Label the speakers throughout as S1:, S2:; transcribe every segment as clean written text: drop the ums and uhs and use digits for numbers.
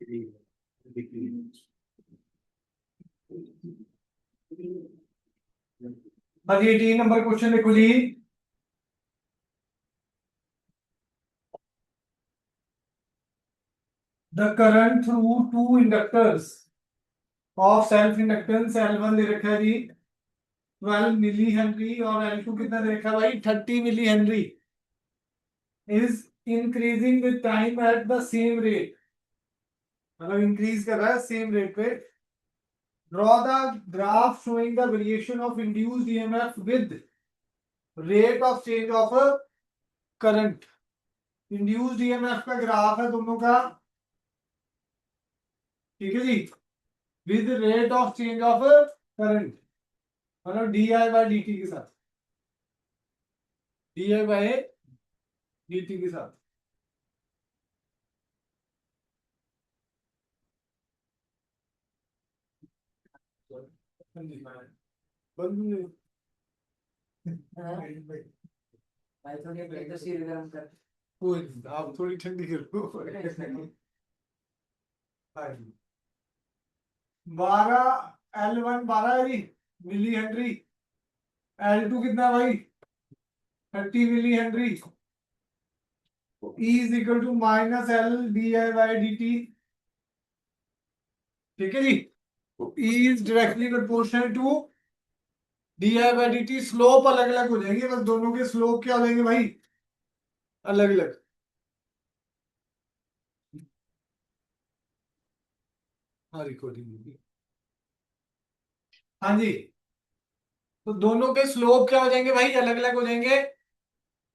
S1: हाँ जी, 18 number question देखो जी। The current through two inductors of self inductance L1 दे रखा है जी 12 मिली हेनरी और L2 कितना दे रखा है भाई 30 milli henry is increasing with time at the same rate, मतलब इंक्रीज कर रहा है सेम रेट पे। Draw the graph showing the variation of induced EMF with rate of change of current. Induced EMF का ग्राफ है दोनों का, ठीक है जी, with rate of change of current, मतलब D I by D T के साथ, D I by D T के साथ। बंद
S2: भाई थोड़ी तो सिर गरम कर।
S1: आप थोड़ी ठंडी करो। 12 L1 12 है मिली हेनरी, L2 कितना है भाई 30 मिली henry, E is equal to minus L D I by D T, ठीक है जी। E is directly proportional to D I by D T. Slope अलग अलग हो जाएंगे, बस दोनों के स्लोप क्या हो जाएंगे भाई अलग अलग। हाँ रिकॉर्डिंग, हाँ जी, तो दोनों के स्लोप क्या हो जाएंगे भाई अलग अलग हो जाएंगे।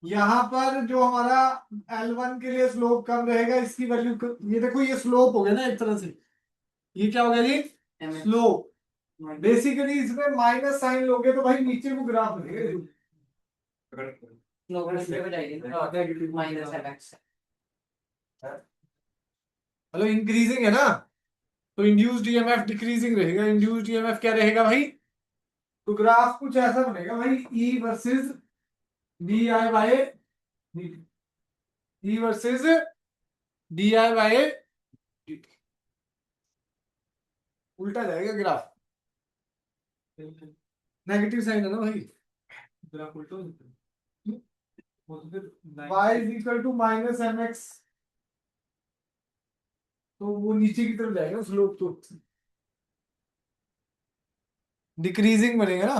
S1: यहां पर जो हमारा L1 के लिए स्लोप कम रहेगा, इसकी वैल्यू ये देखो ये स्लोप हो गया ना एक तरह से, ये क्या हो गया जी स्लोप। बेसिकली इसमें माइनस साइन लोगे तो भाई नीचे को ग्राफ हेलो इंक्रीजिंग है ना, तो इंड्यूस्ड ईएमएफ डिक्रीजिंग रहेगा। इंड्यूस्ड ईएमएफ क्या रहेगा भाई, तो ग्राफ कुछ ऐसा बनेगा भाई E versus D I by E versus D I by उल्टा जाएगा ग्राफ, नेगेटिव साइन है ना भाई, ग्राफ उल्टा y is equal to minus M X, तो वो नीचे की तरफ जाएगा स्लोप, तो डिक्रीजिंग बनेगा ना।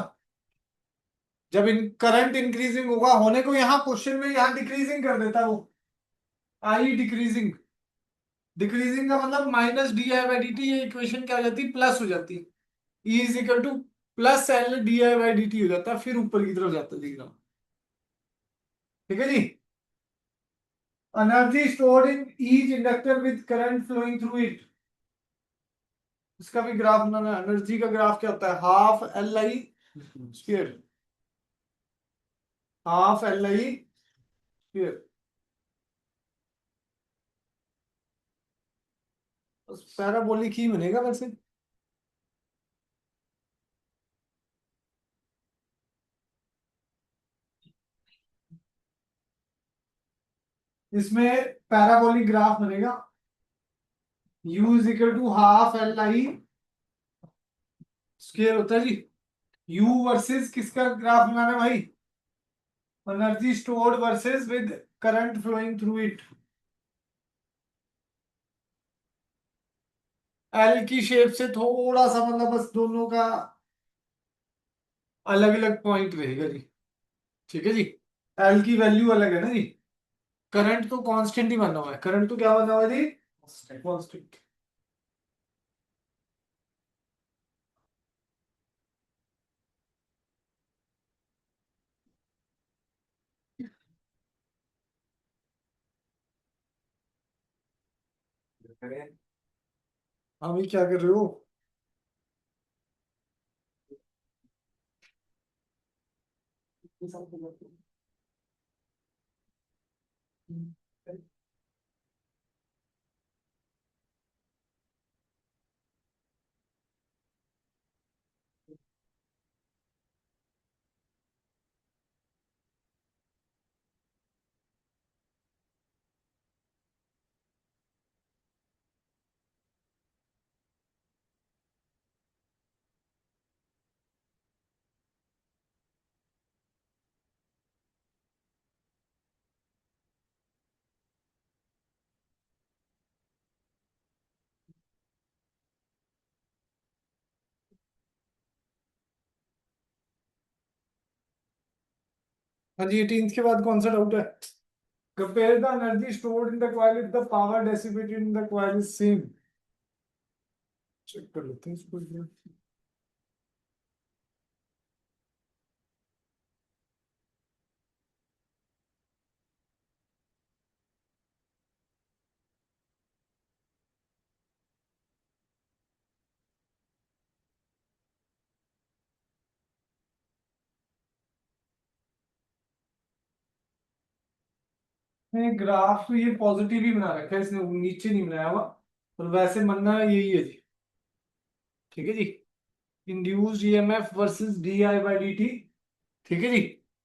S1: जब इन करंट इंक्रीजिंग होगा होने को यहाँ क्वेश्चन में यहाँ डिक्रीजिंग कर देता है वो, आई डिक्रीजिंग, डिक्रीजिंग का मतलब minus D I by D T, ये इक्वेशन क्या हो जाती है प्लस हो जाती है, E is equal two plus L D I by D T हो जाता है, फिर ऊपर की तरफ जाता है दिखना, ठीक है जी। Energy stored in each inductor with current flowing through it, इसका भी ग्राफ बनाना। एनर्जी का ग्राफ क्या होता है half L I square, half L I square, parabolic ही बनेगा वैसे। इसमें पैराबोलिक ग्राफ बनेगा, u is equal to half L I square होता है जी। u वर्सेस किसका ग्राफ बनाना है भाई, energy stored versus with current flowing through it. L की शेप से थोड़ा सा मतलब बस दोनों का अलग अलग पॉइंट रहेगा जी, ठीक है जी। एल की वैल्यू अलग है ना जी, करंट तो कांस्टेंट ही बना हुआ है, करंट तो क्या बना हुआ है जी कांस्टेंट। अभी क्या कर रहे हो, हाँ जी 18th के बाद कौन सा डाउट है? Compare the energy stored in the coil if the power dissipated in the coil is same. Check कर लेते हैं इसको एक बार। नहीं ग्राफ तो ये पॉजिटिव ही बना रखा है इसने, नीचे नहीं बनाया हुआ, और वैसे बनना यही है जी। ठीक है जी, induced EMF versus D I by D T. ठीक है जी,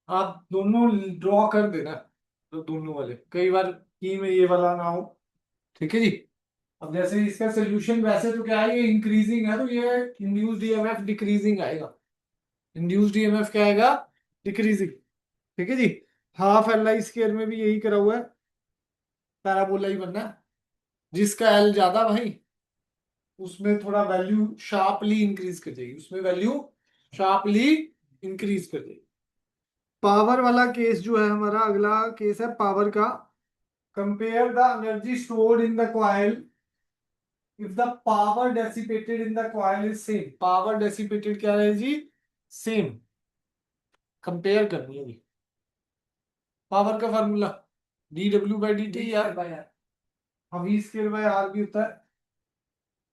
S1: आप दोनों ड्रॉ कर देना, तो दोनों वाले कई बार की में ये वाला ना हो। ठीक है जी, अब जैसे इसका सोल्यूशन वैसे तो क्या है, ये इंक्रीजिंग है तो ये इंड्यूस्ड ईएमएफ डिक्रीजिंग आएगा। इंड्यूस्ड ईएमएफ क्या आएगा? डिक्रीजिंग। ठीक है जी, हाफ एल आई स्केयर में भी यही करा हुआ है, पैराबोला ही बनना है। जिसका एल ज्यादा भाई उसमें थोड़ा वैल्यू शार्पली इंक्रीज कर जाएगी, उसमें वैल्यू शार्पली इंक्रीज कर जाएगी। पावर वाला केस जो है हमारा अगला केस है पावर का। Compare the energy stored in the coil if the power dissipated in the coil is same. Power dissipated क्या है जी? सेम। कंपेयर करनी है जी। पावर का formula D W by D T या वी स्केयर बाय आर भी होता है,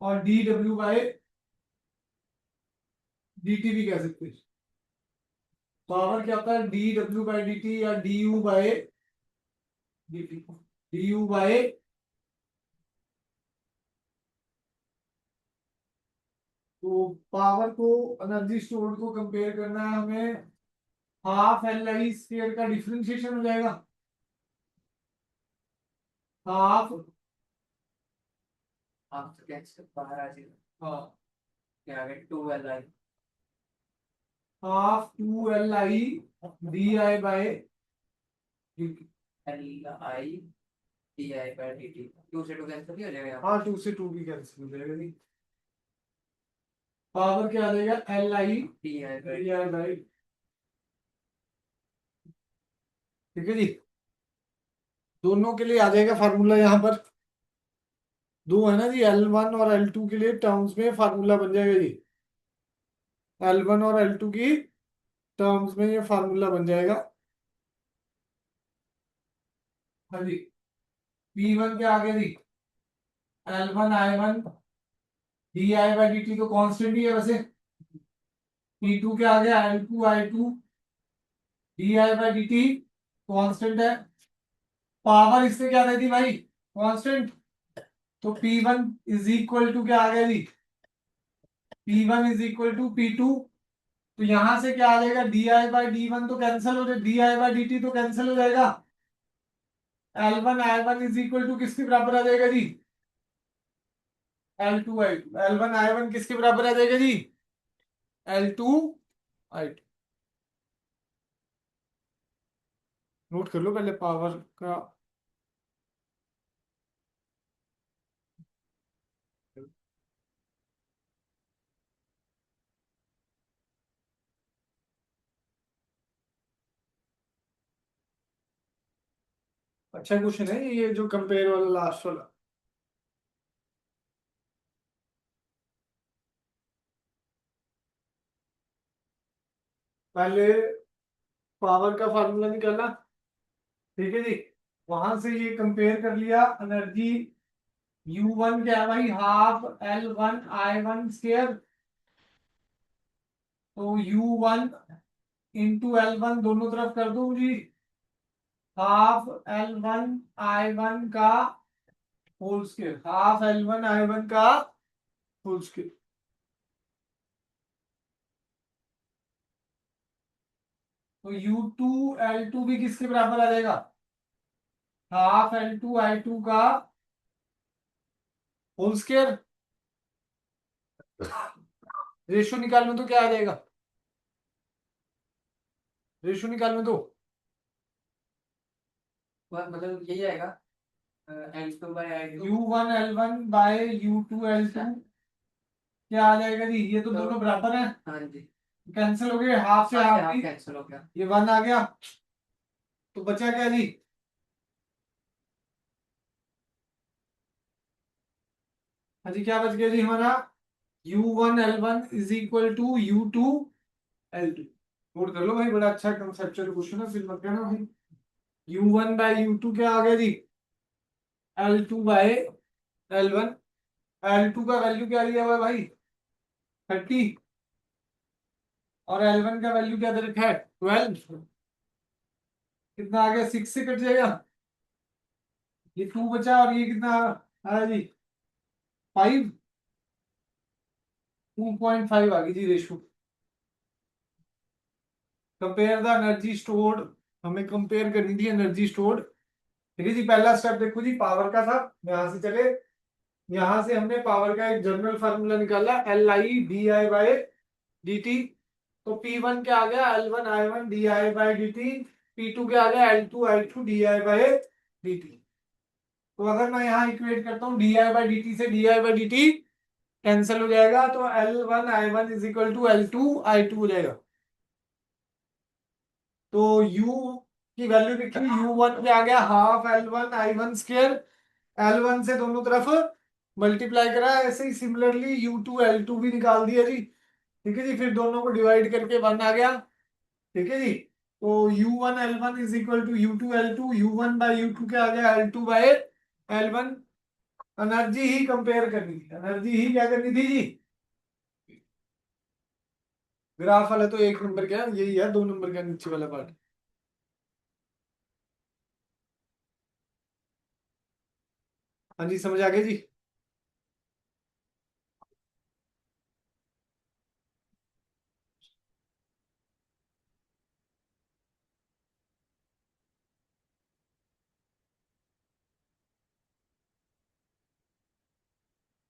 S1: और D W by D T भी कह सकते हैं। पावर क्या होता है? D W by D T या D U by D T. D U bye, तो पावर को एनर्जी स्टोर को कंपेयर करना है हमें, हाफ एल आई स्क्वायर का डिफरेंशिएशन हो जाएगा, हाफ।
S2: आप तो कैसे बाहर आ जाएगा?
S1: हाँ,
S2: क्या आगे 2 LI
S1: half two L I D I by dt।
S2: LI DI/dt 2 से 2 कैंसिल नहीं हो जाएगा यहाँ
S1: हाँ 2 से 2 भी कैंसिल हो जाएगा जी। पावर क्या आ जाएगा? L I
S2: DI/dt।
S1: D I by. ठीक है जी, दोनों के लिए आ जाएगा फार्मूला यहाँ पर। दो है ना जी, L1 और L2 के लिए टर्म्स में फार्मूला बन जाएगा जी। L1 और L2 की टर्म्स में ये फार्मूला बन जाएगा। हाँ जी, P1 के आगे जी L1 I1 D I by D T तो कांस्टेंट ही है वैसे। P2 के आगे L2 I2 D I by D T constant है। पावर इससे क्या देती भाई? कांस्टेंट। तो P1 इज इक्वल टू क्या आ गया जी? P1 is equal to P2। तो यहां से क्या आ जाएगा? D I by D one तो कैंसिल हो जाएगा, D I by D T तो कैंसिल हो जाएगा। L1 I1 is equal to किसके बराबर आ जाएगा जी? L2 I2। L1 I1 किसके बराबर आ जाएगा जी? L2 I2। नोट कर लो पहले पावर का। अच्छा क्वेश्चन है ये जो कंपेयर वाला लास्ट वाला। पहले पावर का फार्मूला निकाला, ठीक है जी, वहां से ये कंपेयर कर लिया एनर्जी। U1 क्या है भाई? Half L1 I1 square. तो U1 इंटू L1 दोनों तरफ कर दो जी, हाफ L1 I1 का whole square, half L1 I1 का होल स्क्वायर। तो U2 L2 भी किसके बराबर आ जाएगा? हाफ L2 I2 का होल स्क्वायर। रेशियो निकालने तो क्या आ जाएगा? रेशियो निकालने तो
S2: मतलब यही आएगा L2/I2।
S1: U1 L1 bye U2 L2 क्या आ जाएगा जी? ये तो दोनों बराबर है,
S2: हाँ जी,
S1: कैंसिल हो गए, हाफ से
S2: हाफ
S1: हाफ ही,
S2: कैंसिल हो गया।
S1: ये 1 आ गया। तो बचा क्या जी? हाँ जी, क्या बच गया जी हमारा? U1L1 is equal to U2L2। Note कर लो भाई, बड़ा अच्छा कंसेप्चुअल क्वेश्चन है, फिर मत कहना भाई। U1/U2 क्या आ गया जी? L2/L1। L2 का वैल्यू क्या दिया हुआ है भाई? 30। और L1 का वैल्यू क्या दे रखा है? 12। कितना आ गया? 6 से कट जाएगा। ये 2 बचा, और ये कितना आया जी? 5। 2.5 आ गई जी ratio. Compare the energy stored. हमें कंपेयर करनी थी एनर्जी स्टोर्ड। ठीक है जी, पहला स्टेप देखो जी, पावर का था। यहां से चले, यहां से हमने पावर का एक जनरल फार्मूला निकाला, LI/dI/dt। तो P1 क्या आ गया? L1I1/dI/dt। P2 क्या आ गया? L2I2/dI/dt। तो अगर मैं यहाँ इक्वेट करता हूँ di/dt से, di/dt कैंसिल हो जाएगा, तो L1I1 is equal to L2I2 हो जाएगा। तो U की वैल्यू देखिए, U1 क्या आ गया? Half L1I1 square. L1 से दोनों तरफ मल्टीप्लाई करा, ऐसे ही सिमिलरली U2L2 भी निकाल दिया जी। ठीक है जी, फिर दोनों को डिवाइड करके 1 आ गया। ठीक है जी, तो U1L1 is equal to U2L2। U1/U2 क्या आ गया? L2/L1। एनर्जी ही कंपेयर करनी थी, एनर्जी ही क्या करनी थी जी? ग्राफ वाला तो 1 नंबर क्या है, यही है 2 नंबर का नीचे वाला पार्ट। हाँ जी, समझ आ गया जी।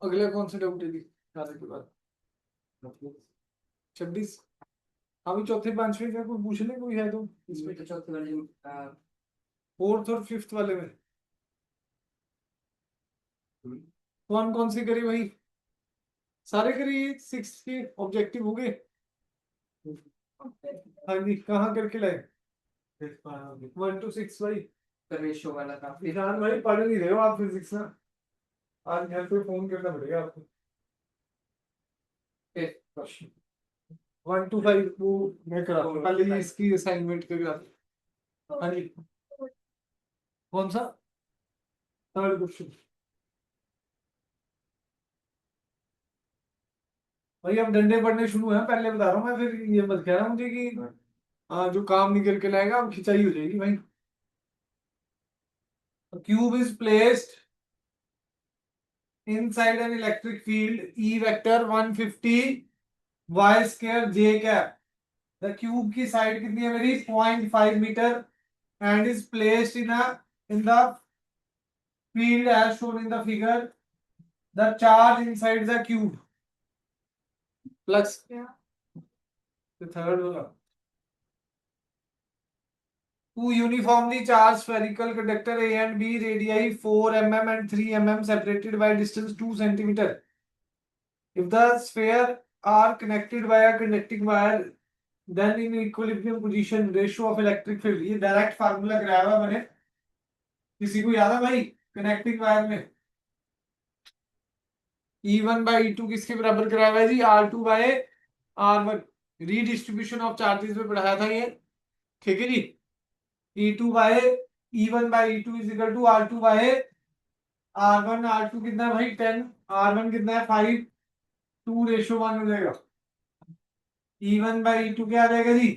S1: अगला कौन सा डाउट है जी खाने के बाद? 26। अभी चौथे पांचवे का कोई पूछने कोई है तो इसमें?
S2: तो चौथी वाली
S1: फोर्थ और फिफ्थ वाले में कौन कौन सी करी भाई? सारे करी? 6 के ऑब्जेक्टिव हो गए? हाँ जी, कहाँ करके लाए? 1 to 6 भाई।
S2: रेशो वाला था।
S1: ईशान भाई, पढ़ नहीं रहे हो आप फिजिक्स ना? आज घर पे फोन करना पड़ेगा आपको। 1 to 5 वो मैं करा दूँ। पहले ये इसकी असाइनमेंट के करा दूँ। हाँ जी, कौन सा? Third question. भाई अब डंडे पड़ने शुरू हैं, पहले बता रहा हूँ मैं, फिर ये मत कह रहा मुझे कि जो काम नहीं करके लाएगा अब खिंचाई हो जाएगी भाई। Cube is placed inside an electric field E vector 150 y square j cap. The cube की साइड कितनी है मेरी? 0.5 meter and is placed in the field as shown in the figure. The charge inside the cube plus the third one. Two uniformly charged spherical conductor A and B, radii 4 mm and 3 mm, separated by distance 2 centimeter. If the sphere are connected by a conducting wire, then in equilibrium position, ratio of electric field. ये direct formula कराया हुआ मैंने, किसी को याद है भाई? Connecting wire में E1/E2 किसके बराबर कराया हुआ है जी? R2/R1। रीडिस्ट्रीब्यूशन ऑफ चार्जेस में पढ़ाया था ये। ठीक है जी, E1/E2 is equal to R2/R1। R2 कितना है भाई? 10। R1 कितना है? 5। 2:1 हो जाएगा। E1/E2 क्या आ जाएगा जी?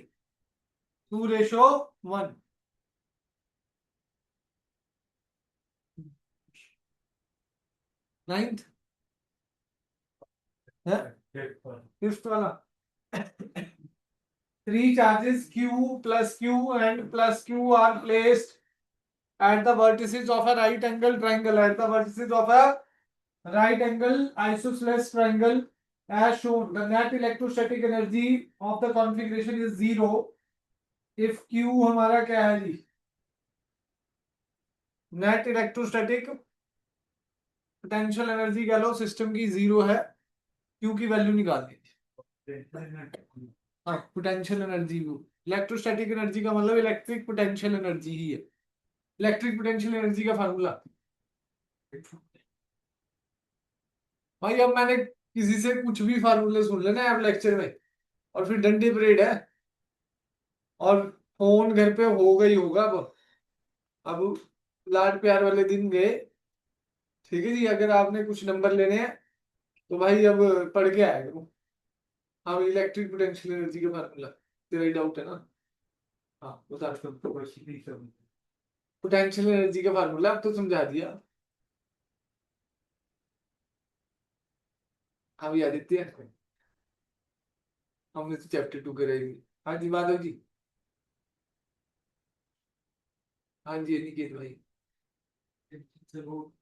S1: 2:1। नाइन्थ है, फिफ्थ वाला। Three charges Q plus Q and plus Q are placed at the vertices of a right angle triangle. At the vertices of a right angle isosceles triangle, as shown, the net electrostatic energy of the configuration is 0 if Q हमारा क्या है जी? Net electrostatic potential energy कह लो system की 0 है। Q की value निकाल दी। हाँ, potential energy electrostatic energy का मतलब इलेक्ट्रिक पोटेंशियल एनर्जी ही है। इलेक्ट्रिक पोटेंशियल एनर्जी का फार्मूला भाई, अब मैंने किसी से कुछ भी फार्मूले सुन लेना है अब लेक्चर में, और फिर डंडी परेड है, और फोन घर पे होगा ही होगा। अब लाड प्यार वाले दिन गए, ठीक है जी, अगर आपने कुछ नंबर लेने हैं तो भाई अब पढ़ के आया करो। हाँ, इलेक्ट्रिक पोटेंशियल एनर्जी का फार्मूला तेरा ही डाउट है ना? हाँ बता। पोटेंशियल एनर्जी का फार्मूला अब तो समझा दिया। हाँ भी आदित्य, हमने तो चैप्टर 2 कराएंगे। हाँ जी माधव जी। हाँ जी अनिकेत भाई। चलो,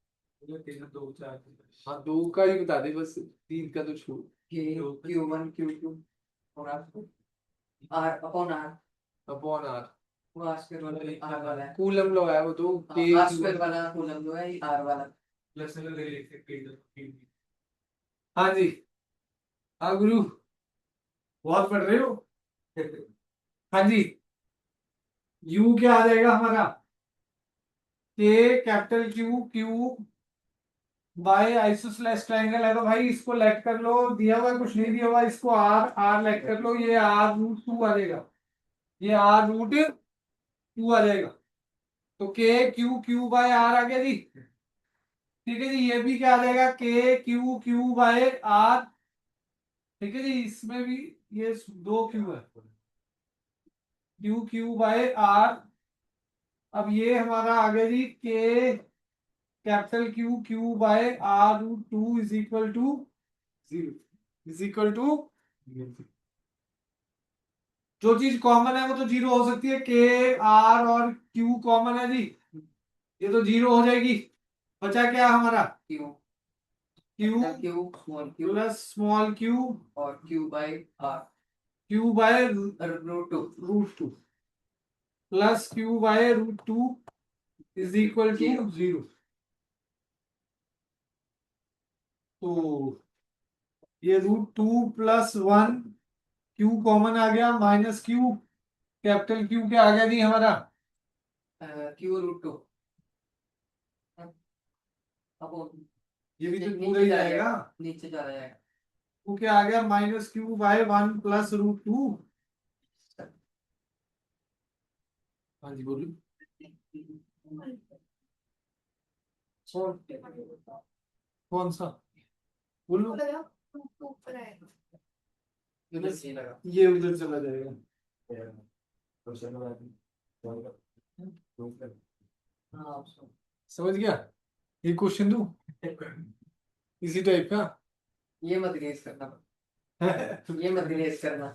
S1: दो चार। हाँ 2 का ही बता दे बस, 3 का तो छोड़।
S2: Q1 Q2 और R upon R,
S1: upon R,
S2: वो R स्क्वायर वाला R वाला है।
S1: कूलम लॉ है वो तो,
S2: हाँ,
S1: के
S2: R स्क्वायर वाला कूलम जो है ये R वाला।
S1: हाँ जी। हाँ गुरु, बहुत पढ़ रहे हो। हाँ जी, यू क्या आ जाएगा हमारा? K capital Q, Q by isosceles triangle है तो भाई इसको लेट कर लो, दिया हुआ है, कुछ नहीं दिया हुआ, इसको आर आर लेट कर लो, ये आर रूट टू आ जाएगा, ये आर रूट टू आ जाएगा। तो के क्यू क्यू बाय आर आ गया जी। ठीक है जी, ये भी क्या आ जाएगा? के क्यू क्यू बाय आर। ठीक है जी, इसमें भी ये 2 क्यू है, क्यू क्यू बाय आर। अब ये हमारा आ गया जी K capital Q Q by R root two is equal to 0, is equal to, जो चीज कॉमन है वो तो 0 हो सकती है, के आर और क्यू कॉमन है जी, ये तो 0 हो जाएगी। बचा क्या हमारा?
S2: Q
S1: Q
S2: Q small Q
S1: plus small Q,
S2: और Q by R
S1: Q by
S2: root two.
S1: Root two plus Q by root two is equal to 0। तो ये root two plus 1, Q common आ गया, माइनस क्यू, कैपिटल क्यू क्या आ गया जी हमारा?
S2: Q root two upon,
S1: ये भी तो
S2: नीचे
S1: पूरा ही
S2: चला
S1: जाएगा।
S2: नीचे चला जाएगा।
S1: वो क्या आ गया? Minus Q by 1 plus root two. हाँ जी बोलो। कौन सा? बोलो।
S2: इधर से लगा।
S1: ये उधर चला जाएगा।
S2: हाँ
S1: समझ गया? ये क्वेश्चन दू इसी टाइप का।
S2: ये मत गेस करना, ये मत गेस करना।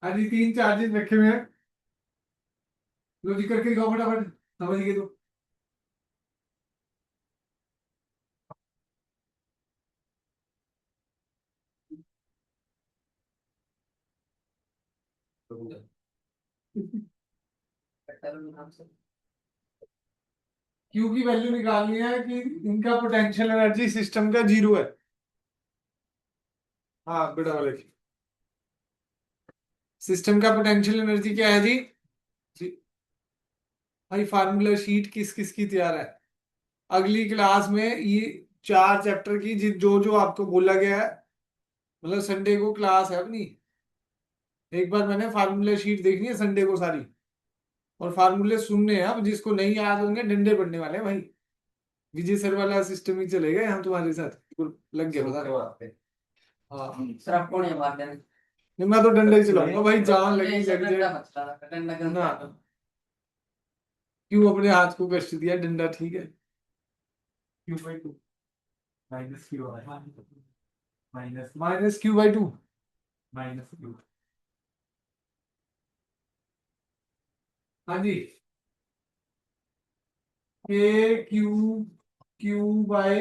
S1: आज ये 3 चार्जेस रखे हुए हैं, लो जी करके दिखाओ फटाफट, समझ गए तो। क्यू की वैल्यू निकालनी है कि इनका पोटेंशियल एनर्जी सिस्टम का 0 है। हाँ बड़ा वाले की सिस्टम का पोटेंशियल एनर्जी क्या है जी? भाई फार्मूला शीट किस किस की तैयार है? अगली क्लास में ये 4 चैप्टर की जो जो आपको बोला गया है, मतलब संडे को क्लास है अपनी, एक बार मैंने फार्मूला शीट देखनी है संडे को सारी, और फार्मूले सुनने हैं। अब जिसको नहीं याद होंगे डंडे पड़ने वाले हैं भाई, विजय सर वाला सिस्टम ही चलेगा यहाँ तुम्हारे साथ। लग गया पता? हाँ
S2: सर आप कौन है मारते हैं?
S1: नहीं, मैं तो डंडा ही चलाऊंगा भाई, जान लगी लग
S2: डंडा
S1: जाए
S2: मत चलाना, डंडा गंदा
S1: ना।
S2: है।
S1: क्यों अपने हाथ को कष्ट दिया? डंडा ठीक है। Q by two minus Q minus Q by two minus Q. हाँ जी, K Q Q by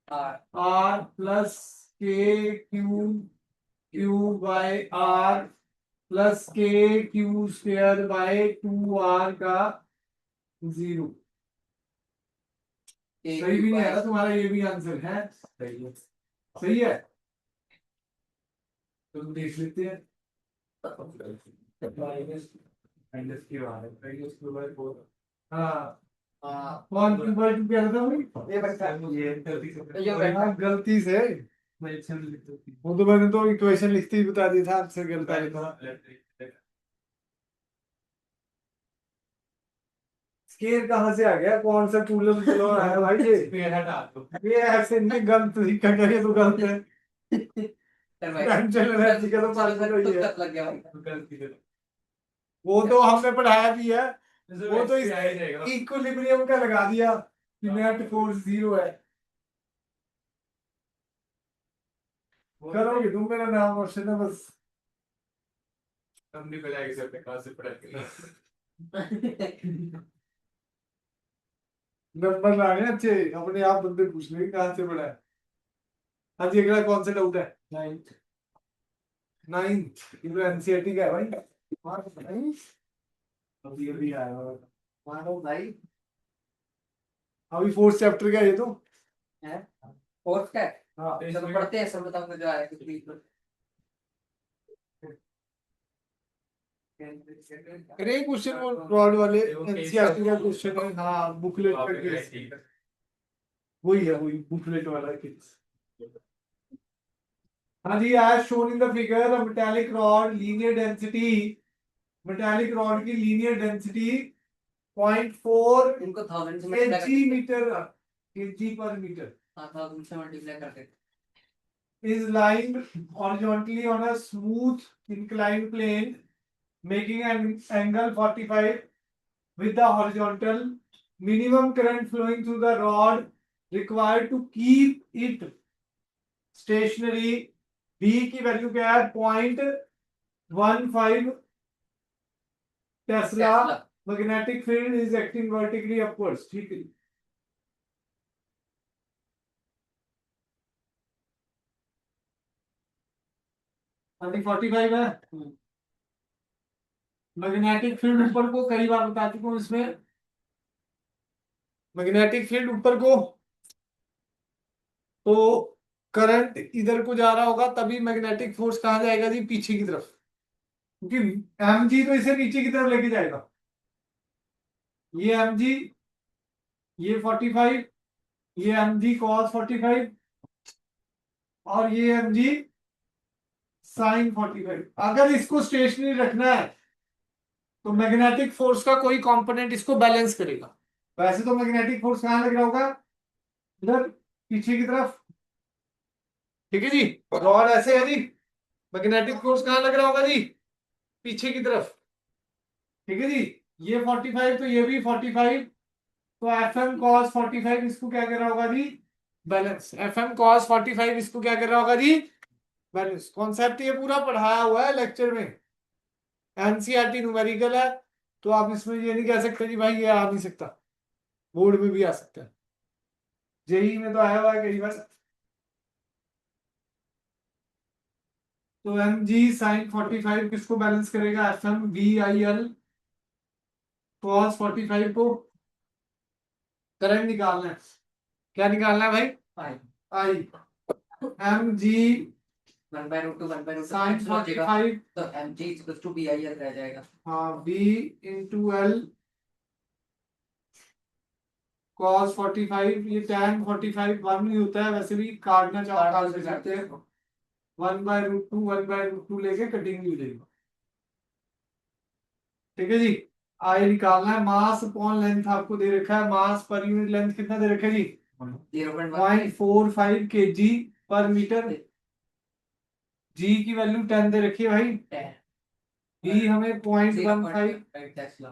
S2: R
S1: R plus K Q Q by R plus K Q square by 2r का 0। सही भी नहीं है ना तुम्हारा, ये भी आंसर है? सही है, सही है। तो देख लेते हैं। माइनस की बात है माइनस क्यू बाय 4 हाँ हाँ 1 क्यू बाय 2 क्या था भाई ये बच्चा ये गलती से हाँ गलती से मैं एक्शन लिख देती वो तो मैंने तो इक्वेशन लिखते ही बता दिया था आंसर गलत आ था स्केल कहाँ से आ गया कौन सा कूलर चलो है भाई ये ऐसे नहीं गलत तरीका क्या ये तो गलत है टेंशन एनर्जी का तो पास ही है
S2: लग गया भाई।
S1: वो तो हमने पढ़ाया भी है वो तो इक्विलिब्रियम का लगा दिया कि नेट फोर्स 0 है करोगे तुम मेरा नाम क्वेश्चन है बस हमने पढ़ाई से अपने कहाँ से पढ़ा नंबर लाने अच्छे अपने आप बंदे पूछ लेंगे कहाँ से पढ़ा है हाँ जी अगला कौन सा डाउट है नाइन्थ नाइन्थ ये तो एनसीईआरटी का है भाई अभी अभी आया
S2: मानो भाई
S1: अभी फोर्थ चैप्टर का है ये तो
S2: है फोर्थ का है।
S1: हाँ
S2: चलो पढ़ते हैं सब बताऊंगा जो आया कुछ भी
S1: अरे क्वेश्चन वो रॉड वाले एनसीईआरटी का क्वेश्चन है हाँ बुकलेट का वही बुकलेट वाला केस हाँ जी as shown in the figure a metallic rod linear density metallic rod की linear density 0.4
S2: इनको 1000 से multiply
S1: kg meter kg per meter
S2: हाँ 1000 से मल्टीप्लाई करके
S1: is lying horizontally on a smooth inclined plane making an angle 45 with the horizontal minimum current flowing through the rod required to keep it stationary b की value क्या है 0.15 Tesla magnetic field is acting vertically upwards ठीक है अभी 45 है magnetic field ऊपर को कई बार बता चुका हूं इसमें मैग्नेटिक फील्ड ऊपर को तो करंट इधर को जा रहा होगा तभी मैग्नेटिक फोर्स कहाँ जाएगा जी पीछे की तरफ क्योंकि एम जी तो इसे नीचे की तरफ लेके जाएगा ये एम जी ये 45 ये एम जी कॉस 45 और ये एम जी साइन 45 अगर इसको स्टेशनरी रखना है तो मैग्नेटिक फोर्स का कोई कंपोनेंट इसको बैलेंस करेगा वैसे तो मैग्नेटिक फोर्स कहां लग रहा होगा इधर पीछे की तरफ ठीक है जी रॉड ऐसे है जी मैग्नेटिक फोर्स कहां लग रहा होगा जी पीछे की तरफ ठीक है जी ये 45 तो ये भी 45 तो एफ एम कॉस 45 इसको क्या कर रहा होगा जी बैलेंस एफ एम कॉस 45 इसको क्या कर रहा होगा जी बैलेंस कॉन्सेप्ट ये पूरा पढ़ाया हुआ है लेक्चर में एनसीईआरटी न्यूमेरिकल है तो आप इसमें ये नहीं कह सकते जी भाई ये आ नहीं सकता बोर्ड में भी आ सकता है जेई में तो आया हुआ है कई बार तो एम जी साइन 45 किसको बैलेंस करेगा F M V I L cos 45 को करंट निकालना है क्या निकालना है भाई आई एम जी
S2: 1/√2
S1: साइन 45
S2: तो mg = BIL रह जाएगा
S1: हाँ बी इंटू एल कॉस 45 ये tan 45 वन नहीं होता है वैसे भी काटना चाहो काट भी सकते हैं 1/√2 1/√2 लेके कटिंग भी हो जाएगी ठीक है जी आई निकालना है मास अपॉन लेंथ आपको दे रखा है मास पर यूनिट लेंथ कितना दे रखा है जी 0.45 kg पर मीटर जी की वैल्यू 10 दे रखी है भाई बी हमें 0.15
S2: टेस्ला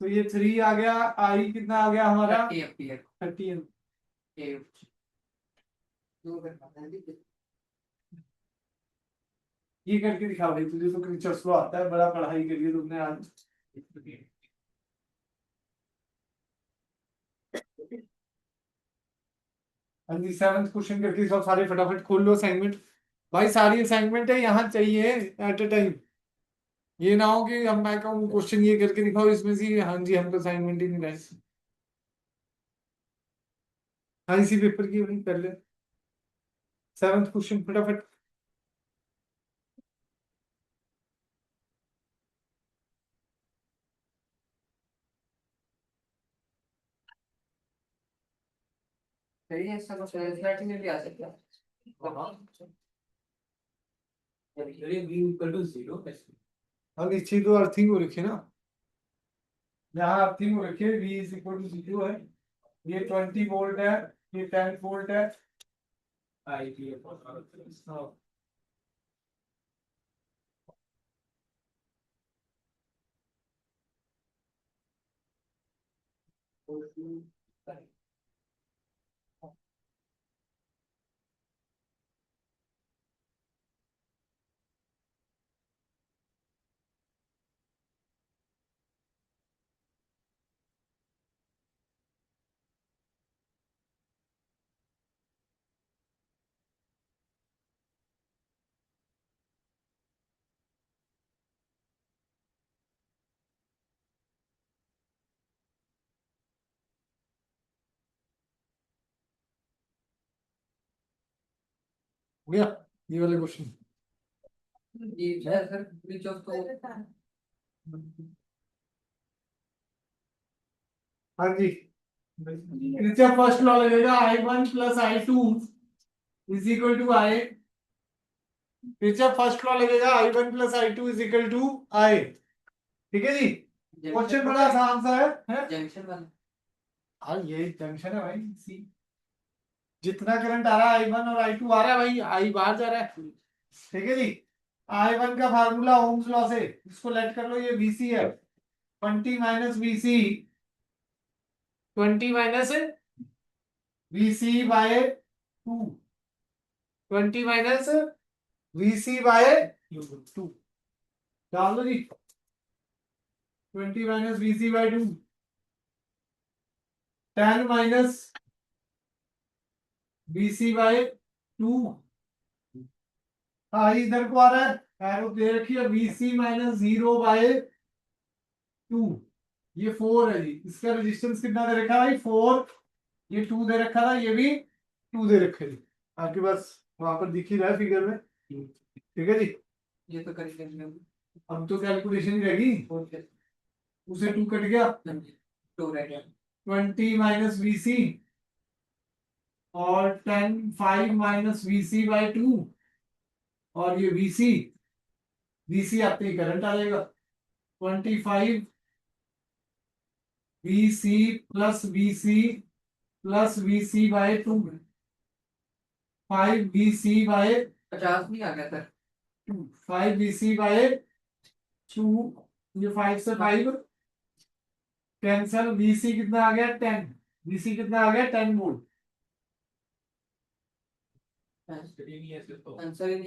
S1: तो ये 3 आ गया आई कितना आ गया हमारा 30 एम ये करके दिखा भाई तुझे तो क्रिचर्स को आता है बड़ा पढ़ाई के लिए तुमने आज हाँ जी 7th क्वेश्चन करके सब सारे फटाफट खोल लो असाइनमेंट भाई सारी असाइनमेंट है यहाँ चाहिए एट अ टाइम ये ना हो कि हम मैं कहूँ क्वेश्चन ये करके दिखाओ इसमें से हाँ जी हमको असाइनमेंट ही नहीं लाए हाँ इसी पेपर की वही कर ले 7th क्वेश्चन फटाफट
S2: सही है, इसका कुछ रिजल्ट में भी आ सकता है।
S1: अब नीचे तो अर्थिंग हो रखी है ना, यहाँ अर्थिंग हो रखी है, V इज इक्वल टू 0 है, ये 20 वोल्ट है, ये 10 वोल्ट है। हाँ। हो गया ये वाले क्वेश्चन।
S2: ये सर ब्रीच ऑफ तो
S1: हाँ जी, नीचे फर्स्ट लॉ लगेगा I1 plus I2 is equal to I। नीचे फर्स्ट लॉ लगेगा I1 plus I2 is equal to I। ठीक है जी, क्वेश्चन बड़ा आसान सा है?
S2: जंक्शन वाला।
S1: हाँ ये जंक्शन है भाई, सी जितना करंट आ रहा है I1 और I2 आ रहा है भाई, I बाहर जा रहा है। ठीक है जी, I1 का फार्मूला ओम्स लॉ से, इसको लेट कर लो, ये VC है, 20 minus VC, 20 minus VC by 2, 20 minus VC by 2, डाल दो जी, 20 minus VC by 2, 10 minus VC by 2। आई इधर को आ रहा है, एरो दे रखी है, VC माइनस 0 बाय 2, ये 4 है जी, इसका रेजिस्टेंस कितना दे रखा है भाई 4, ये 2 दे रखा था, ये भी 2 दे रखे जी, आपके पास वहां पर दिख ही रहा है फिगर में। ठीक है जी,
S2: ये तो करेंगे हम।
S1: अब तो कैलकुलेशन ही रहेगी, उसे 2 कट गया,
S2: टू रह गया।
S1: 20 माइनस VC और 10 5 माइनस VC बाय 2, और ये VC आते ही करंट आ जाएगा, 25 VC plus VC by 2, 5 VC by
S2: 50 नहीं आ गया सर।
S1: 2, 5 VC बाय 2, ये 5 से 5 कैंसल, VC कितना आ गया 10, VC कितना आ गया 10 वोल्ट।
S2: आंसर ही नहीं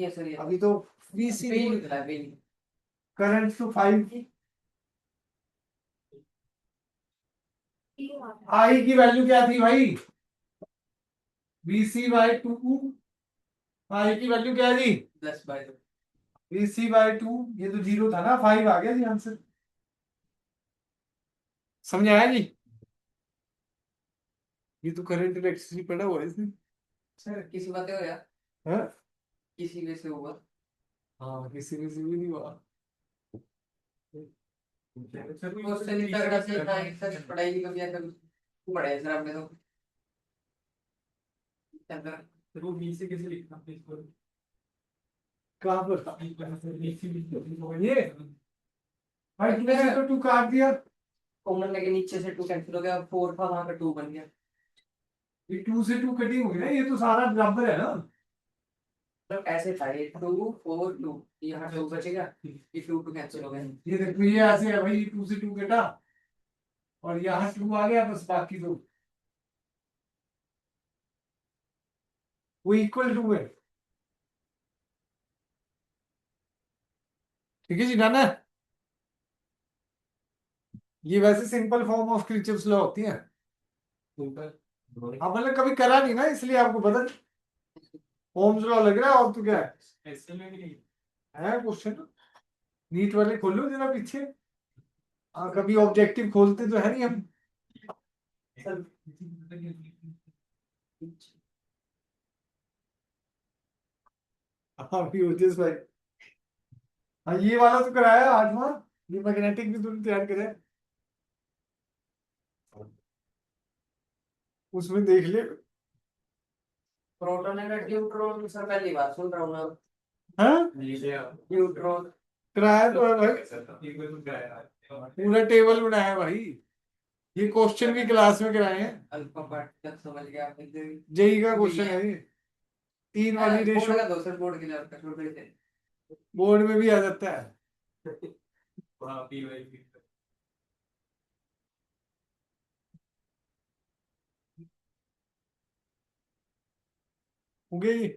S2: है सर ये।
S1: अभी तो VC
S2: पे निकला है, पे नहीं।
S1: करंट तो 5, आई की वैल्यू क्या थी भाई, VC बाय 2, आई की वैल्यू क्या है जी,
S2: 10/2।
S1: VC बाय 2, ये तो 0 था ना, 5 आ गया जी आंसर। समझ आया जी, ये तो करंट इलेक्ट्रिसिटी पड़ा हुआ है इसमें।
S2: सर किसी बात हो यार,
S1: हाँ
S2: किसी वे से होगा।
S1: हाँ, किसी ने भी नहीं हुआ।
S2: क्वेश्चन ही तगड़ा से था, एक सर पढ़ाई नहीं कभी कभी पढ़ा है सर आपने तो। सर
S1: वो बी से कैसे लिखना प्लीज करो, कहाँ पर ये भाई, टू से तो 2 काट दिया,
S2: कॉमन लेके नीचे से 2 कैंसिल हो गया, 4 था वहां पे 2 बन गया।
S1: ये 2 से 2 कटिंग हो गई ना, ये तो सारा बराबर है ना।
S2: मतलब ऐसे था, ये 2 4 2, यहाँ 2 बचेगा, ये 2 कैंसिल हो गया।
S1: ये देखो ये ऐसे है भाई, 2 से 2 कटा और यहाँ 2 आ गया, बस बाकी दो वो इक्वल टू है। ठीक है जी, डन है। ये वैसे simple form of creatures law होती है, अब मतलब कभी करा नहीं ना, इसलिए आपको बदल ओम्स लॉ लग रहा है, और तो क्या है क्वेश्चन, नीट वाले खोलो जरा पीछे, हाँ कभी ऑब्जेक्टिव खोलते तो है नहीं हम। हाँ भी ओजस भाई, हाँ ये वाला तो कराया 8वां, ये मैग्नेटिक भी तुमने तैयार करे, उसमें देख ले
S2: प्रोटॉन एंड न्यूट्रॉन सर पहली बार सुन रहा हूँ मैं।
S1: हाँ
S2: न्यूट्रॉन
S1: कराया तो है भाई, पूरा टेबल बनाया है भाई, ये क्वेश्चन भी क्लास में कराए हैं,
S2: अल्फा पार्टिकल समझ गया आपने।
S1: जेई का क्वेश्चन है ये, 3 वाली
S2: बोर्ड
S1: रेशो
S2: का दो सर, बोर्ड के लिए आपका छोड़ देते
S1: बोर्ड में भी आ जाता है। हो गया ये,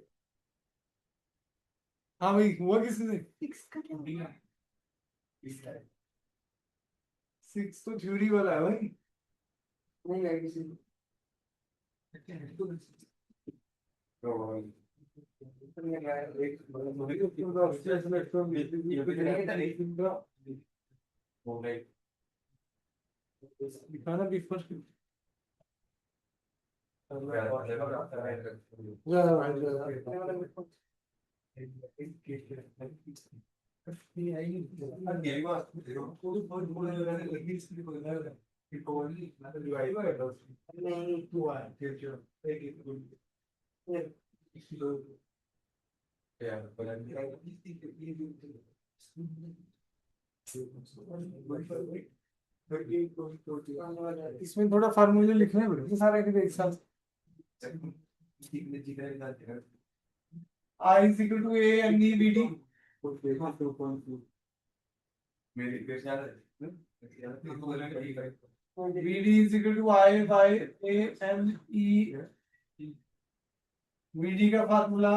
S1: हाँ भाई हुआ किसने, 6 तो थ्योरी वाला है भाई।
S2: नहीं गया किसी को।
S1: दिखाना भी फर्स्ट इसमें थोड़ा फार्मूले लिखने पड़ेंगे सारे के एक साथ। I is equal to A N E V D, V D is equal to I by A N E, V D का formula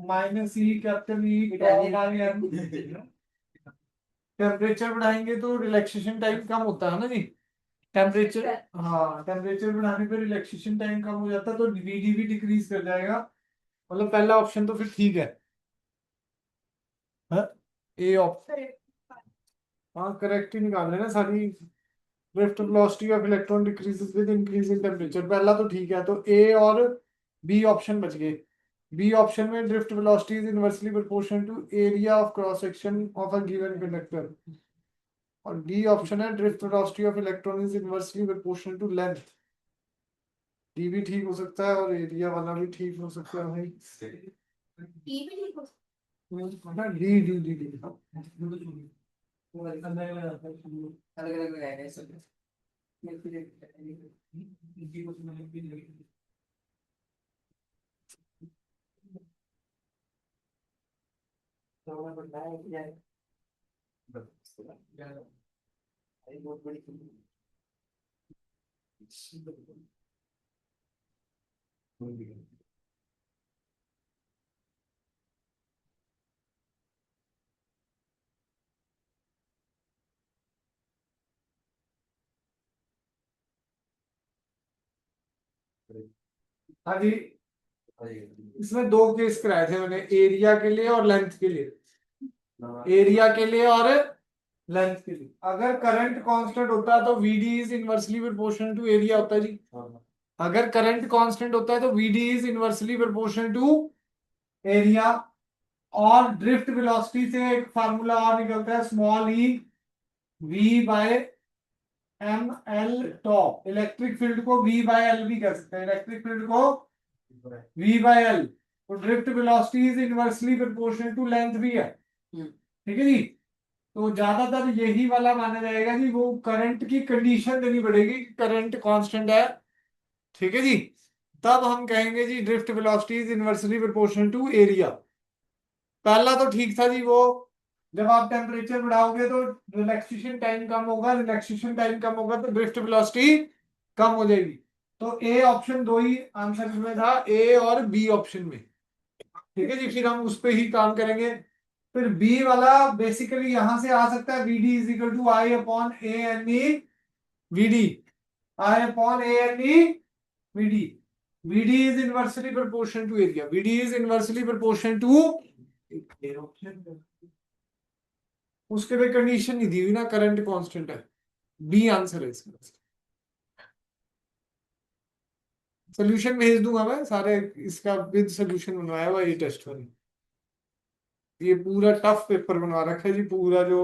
S1: minus E capital E by M. Temperature बढ़ाएंगे तो रिलैक्सेशन टाइम कम होता है ना जी, temperature, हाँ temperature बढ़ाने पे relaxation time कम हो जाता है, तो वीडी भी डिक्रीज कर जाएगा, मतलब पहला ऑप्शन तो फिर ठीक है, हाँ ए ऑप्शन, हाँ करेक्ट ही निकाल लेना सारी। Drift velocity of electron decreases with increase in temperature, पहला तो ठीक है, तो ए और बी ऑप्शन बच गए। बी ऑप्शन में drift velocity is inversely proportional to area of cross section of a given conductor, और डी ऑप्शन है drift velocity of electron is inversely proportional to length. D भी ठीक हो सकता है और एरिया वाला भी ठीक हो सकता है भाई। हाँ, डी डी डी डी
S2: अलग अलग लगाएंगे सब। तो मैं बताया कि यार ये बहुत बड़ी
S1: हाँ जी, इसमें 2 केस कराए थे मैंने, एरिया के लिए और लेंथ के लिए, एरिया के लिए और लेंथ के लिए। अगर करंट कांस्टेंट होता है तो VD is inversely proportional to area होता है जी, अगर करंट कांस्टेंट होता है तो VD is inversely proportional to area, और ड्रिफ्ट वेलोसिटी से एक फार्मूला और निकलता है small E V by M L top, electric field को वी बाय एल भी कह सकते हैं, इलेक्ट्रिक फील्ड को वी बाय एल, तो drift velocity is inversely proportional to length भी है, ठीक है जी। तो ज्यादातर यही वाला माना जाएगा जी, वो करंट की कंडीशन देनी पड़ेगी, करंट कांस्टेंट है, ठीक है जी, तब हम कहेंगे जी drift velocity is inversely proportional to area. पहला तो ठीक था जी, वो जब आप टेम्परेचर बढ़ाओगे तो रिलैक्सेशन टाइम कम होगा, रिलैक्सेशन टाइम कम होगा तो ड्रिफ्ट वेलोसिटी कम हो जाएगी, तो ए ऑप्शन 2 ही आंसर में था, ए और बी ऑप्शन में, ठीक है जी, फिर हम उस पर ही काम करेंगे। फिर बी वाला बेसिकली यहां से आ सकता है, V D is equal to I upon A N E V D, I upon A N E V D, V D is inversely proportional to area, V D is inversely proportional to, उसके पे condition नहीं दी हुई ना, current constant है, B answer है इसका। Solution भेज दूंगा मैं सारे, इसका विद सोल्यूशन बनवाया हुआ ये टेस्ट वाली, ये पूरा टफ पेपर बनवा रखा है जी, पूरा जो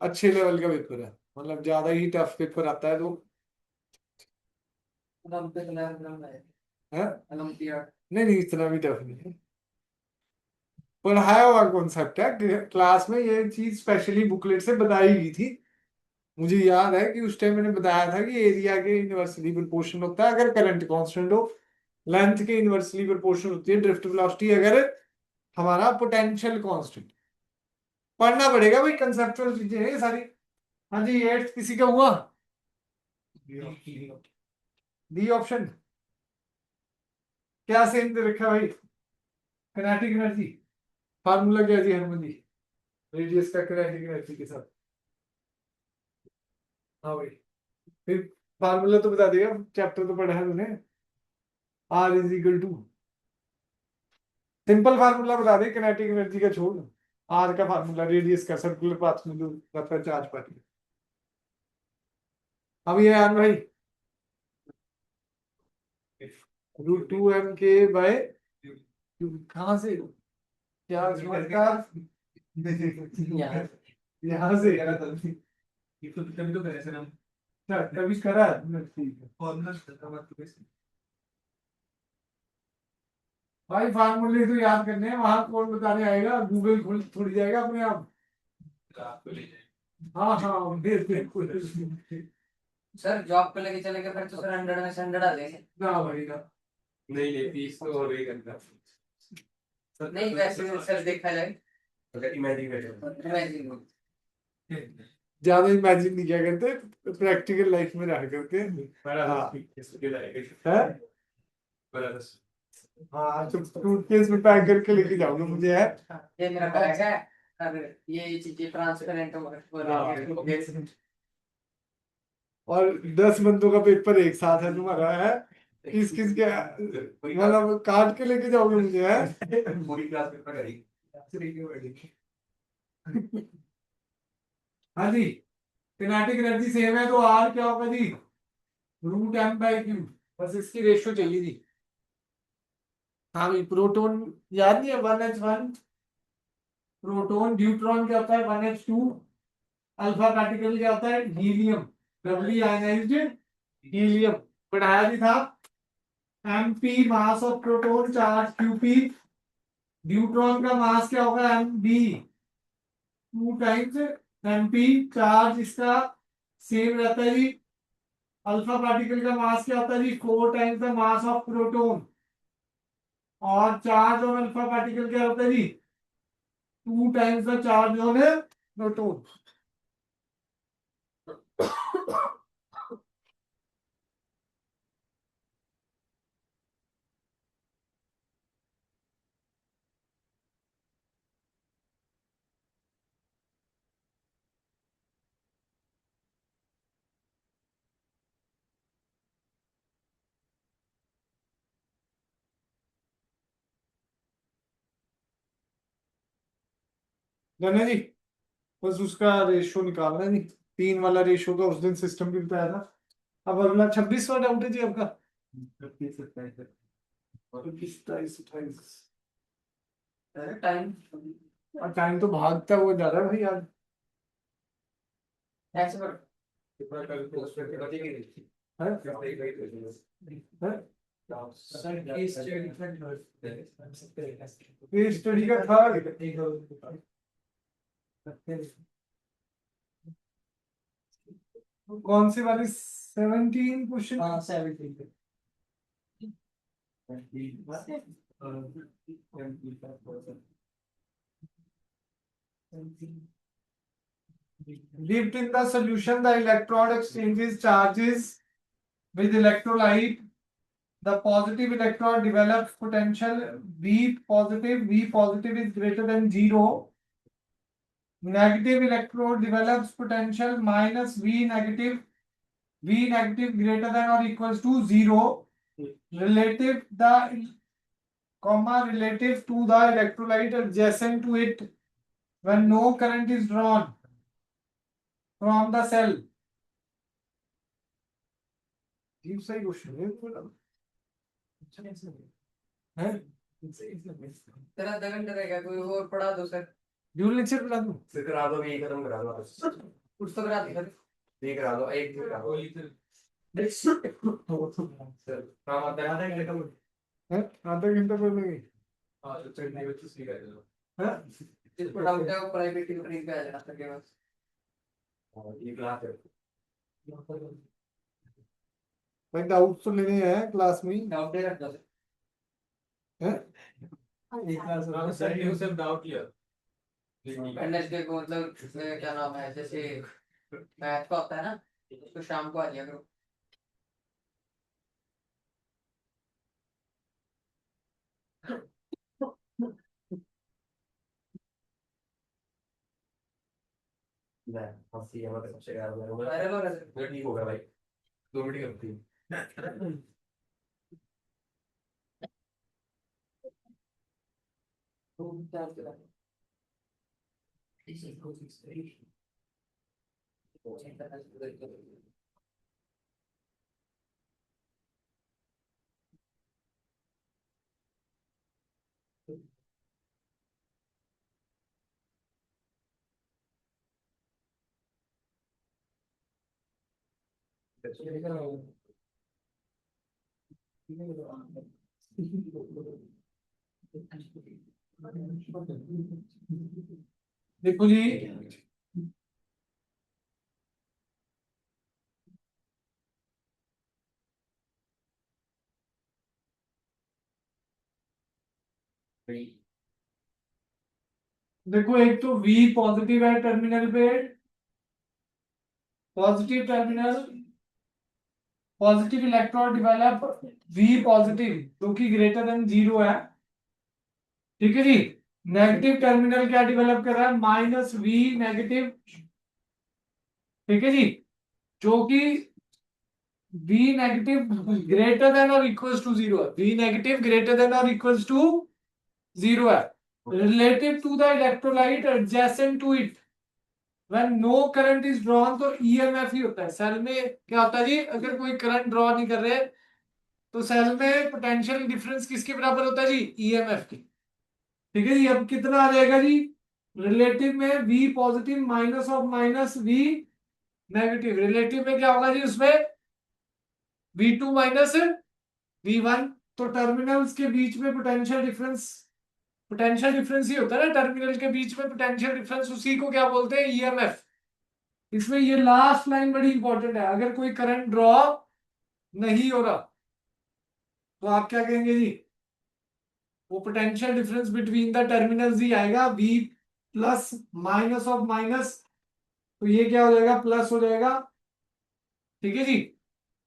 S1: अच्छे लेवल का पेपर है, मतलब ज्यादा ही टफ पेपर आता है तो।
S2: नाम पे कलर नाम है
S1: है?
S2: ओलंपियाड।
S1: नहीं इतना भी टफ नहीं है, पढ़ाया हुआ कॉन्सेप्ट है, क्लास में ये चीज स्पेशली बुकलेट से बताई गई थी। मुझे याद है कि उस टाइम मैंने बताया था कि एरिया के इन्वर्सली प्रोपोर्शनल होता है अगर करंट कांस्टेंट हो, लेंथ के इन्वर्सली प्रोपोर्शनल होती है ड्रिफ्ट वेलोसिटी अगर हमारा पोटेंशियल कांस्टेंट। पढ़ना पड़ेगा भाई, कंसेप्चुअल चीजें हैं ये सारी। हाँ जी, एट्थ किसी का हुआ? डी ऑप्शन क्या सेम दे रखा है भाई? किनेटिक एनर्जी, फार्मूला क्या जी हरमन जी, रेडियस का किनेटिक एनर्जी के साथ? हाँ भाई, फिर फार्मूला तो बता देगा, चैप्टर तो पढ़ा है तूने। R is equal to, simple formula बता दे किनेटिक एनर्जी का, छोड़। आर का फार्मूला रेडियस का, सर्कुलर पाथ में जो रहता है चार्ज पार्टिकल। अब ये यार भाई, √2m k/, कहाँ से, क्या चमत्कार, यहाँ से कभी तो करे सर हम, कभी करा है? ठीक है, फॉर्मूला भाई, फार्मूले तो याद करने हैं, वहां कौन बताने आएगा, गूगल खोल थोड़ी जाएगा अपने आप। हाँ हाँ बिल्कुल।
S2: सर जॉब पे लेके चले गए फिर तो सर 100 में से 100 आ जाएंगे।
S1: ना भाई ना, नहीं फीस तो हो रही करता।
S2: नहीं वैसे सर देखा जाए
S3: इमेजिन
S2: इमेजिन
S1: ज्यादा इमेजिन नहीं किया करते, प्रैक्टिकल लाइफ में रह करके। हाँ हाँ, तो सूटकेस में पैक करके लेके जाओगे मुझे, है?
S2: ये मेरा बैग है। और ये चीजें ट्रांसपेरेंट हो गए।
S1: और 10 बंदों का पेपर एक साथ है तुम्हारा, है? किस किस के, मतलब काट के लेके जाओगे मुझे, है?
S3: पूरी क्लास पेपर करी।
S1: हाँ जी, किनेटिक एनर्जी सेम है तो आर क्या होगा जी? √m/q, बस इसकी रेशियो चाहिए जी। हाँ भाई, प्रोटॉन याद नहीं है, 1h1 प्रोटॉन, ड्यूट्रॉन क्या होता है 1h2, अल्फा पार्टिकल क्या होता है हीलियम, डबली आयनाइज्ड हीलियम, पढ़ाया भी था। mp mass of proton, charge qp, deuteron का मास क्या होगा mb, 2 टाइम्स mp, चार्ज इसका सेम रहता है जी। अल्फा पार्टिकल का मास क्या होता है जी? 4 times the mass of proton, और चार्ज ऑन अल्फा पार्टिकल क्या होता है जी? 2 times the charge on proton. जाने जी, बस उसका रेशियो निकालना है जी, 3 वाला रेशियो का उस दिन सिस्टम भी बताया था। अब अगला 26वां डाउट है जी आपका। 27, 28
S2: टाइम
S1: और टाइम तो भागता हुआ जा रहा है भाई यार।
S2: ऐसे कर
S1: ये स्टडी का था कौन सी वाली, 17 क्वेश्चन? हाँ 17। Dipped in the solution, the electrode exchanges charges with electrolyte. The positive electron develops potential V positive. V positive is greater than 0. Negative electrode develops potential minus V negative. V negative greater than or equals to 0. Relative relative to the electrolyte adjacent to it when no current is drawn from the cell. सही question है।
S2: तेरा 2 घंटे रहेगा, कोई और पढ़ा दो sir.
S1: Dual lecture पढ़ा दूं?
S3: फिर करा दो, ये खत्म करा दो,
S2: कुछ तो करा दो सर।
S3: ये करा दो, एक करा दो। काम आता है
S1: आधा घंटा पहले गई
S3: हाँ तो चढ़ने में किसी का है
S1: हाँ?
S2: जिसको डाउट है वो प्राइवेट ट्यूटरिंग पे आ जाना सके बस।
S3: और ये क्लास है
S1: भाई डाउट तो लेने हैं क्लास में ही,
S2: डाउट है रखना
S1: हैं? एक क्लास
S3: सर यू सिर्फ डाउट लिया
S2: वेडनेसडे को मतलब क्या नाम है जैसे मैथ का होता है ना उसको शाम को आ जाया करो।
S3: मैं हंसी है मतलब सबसे यार मैं
S2: वायरल हो रहा है।
S3: ठीक होगा भाई 2 मिनट करती है
S2: तो क्या होता है?
S1: देखो जी, देखो एक तो V पॉजिटिव है टर्मिनल पे, positive terminal, positive electron develop V positive जो कि ग्रेटर देन 0 है, ठीक है जी। नेगेटिव टर्मिनल क्या डेवलप कर रहा है, -V नेगेटिव, ठीक है जी, जो कि V नेगेटिव ग्रेटर देन और इक्वल्स टू 0 है, V नेगेटिव ग्रेटर देन और इक्वल्स टू 0 है, relative to the electrolyte adjacent to it when no current is drawn, तो ईएमएफ ही होता है। सेल में क्या होता है जी, अगर कोई करंट ड्रॉ नहीं कर रहे तो सेल में पोटेंशियल डिफरेंस किसके बराबर होता है जी, ईएमएफ की, ठीक है जी। अब कितना आ जाएगा जी, रिलेटिव में V positive minus of minus V negative, relative में क्या होगा जी उसमें V2 माइनस V1, तो टर्मिनल्स के बीच में पोटेंशियल डिफरेंस, पोटेंशियल डिफरेंस ही होता है ना टर्मिनल के बीच में पोटेंशियल डिफरेंस, उसी को क्या बोलते हैं, ईएमएफ। इसमें ये लास्ट लाइन बड़ी इंपॉर्टेंट है, अगर कोई करंट ड्रॉ नहीं हो रहा तो आप क्या कहेंगे जी, वो potential difference between the terminals ही आएगा, V plus minus of minus, तो ये क्या हो जाएगा, प्लस हो जाएगा, ठीक है जी।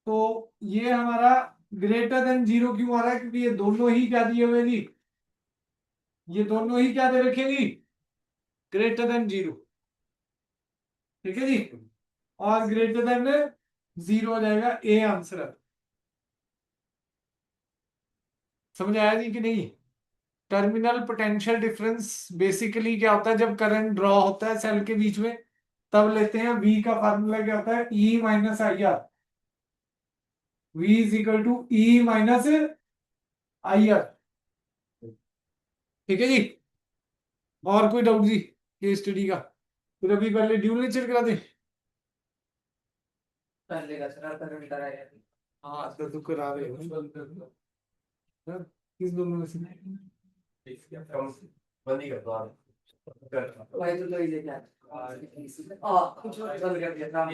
S1: तो ये हमारा ग्रेटर देन 0 क्यों आ रहा है, क्योंकि ये दोनों ही क्या दिए हुए जी, ये दोनों ही क्या दे रखे जी, ग्रेटर देन 0, ठीक है जी, और ग्रेटर देन 0 हो जाएगा, ए आंसर है। समझ आया जी कि नहीं। टर्मिनल पोटेंशियल डिफरेंस बेसिकली क्या होता है, जब करंट ड्रॉ होता है सेल के बीच में तब लेते हैं। V का फार्मूला क्या होता है, E minus I R, V is equal to E minus I R, ठीक है जी। और कोई डाउट जी केस स्टडी का, फिर अभी पहले ड्यूल नेचर करा दे।
S2: पहले का सर करंट कराया
S1: हाँ तो करा रहे हो हाँ, किस दोनों में से,
S3: कम बंद ही कर दो आप
S2: भाई तो ये क्या कुछ बंद कर दिया काम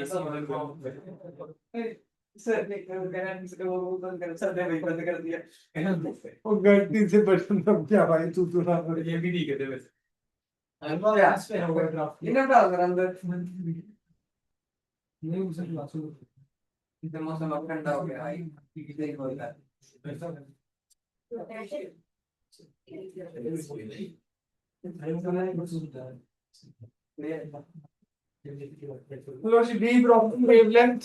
S2: सर ने करंट से वो बंद कर, सर ने वही बंद कर दिया।
S1: वो गलती से बटन दब क्या भाई, तू ना
S3: ये भी नहीं कहते वैसे
S2: इन्हें डाल कर अंदर
S1: नहीं उसे क्लास
S2: मौसम अब ठंडा हो गया भाई, देख हो रहा
S1: वेवलेंथ